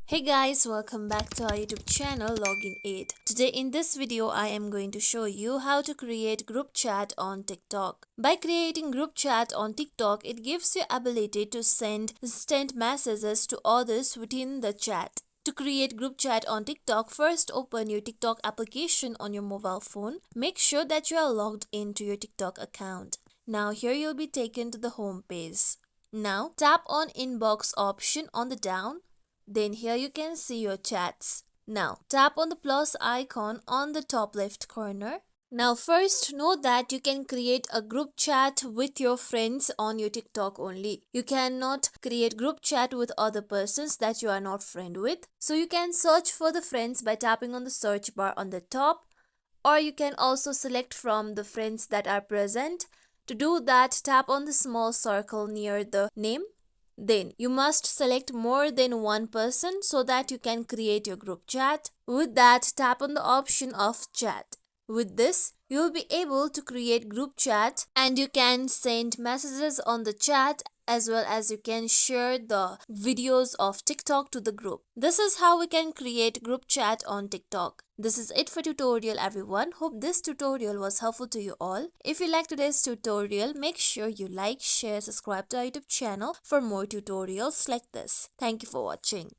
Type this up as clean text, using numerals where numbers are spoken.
Hey guys, welcome back to our YouTube channel Login 8. Today in this video I am going to show you how to create group chat on TikTok. By creating group chat on TikTok, it gives you ability to send instant messages to others within the chat. To create group chat on TikTok, first open your TikTok application on your mobile phone. Make sure that you are logged into your TikTok account. Now here you'll be taken to the home page. Now tap on inbox option on the down. Then here you can see your chats. Now tap on the plus icon on the top left corner. Now first note that you can create a group chat with your friends on your TikTok only. You cannot create group chat with other persons that you are not friend with. So you can search for the friends by tapping on the search bar on the top, or you can also select from the friends that are present. To do that, tap on the small circle near the name. Then you must select more than one person so that you can create your group chat. With that, tap on the option of chat. With this, you will be able to create group chat and you can send messages on the chat as well as you can share the videos of TikTok to the group. This is how we can create group chat on TikTok. This is it for tutorial everyone. Hope this tutorial was helpful to you all. If you like today's tutorial, make sure you like, share, subscribe to our YouTube channel for more tutorials like this. Thank you for watching.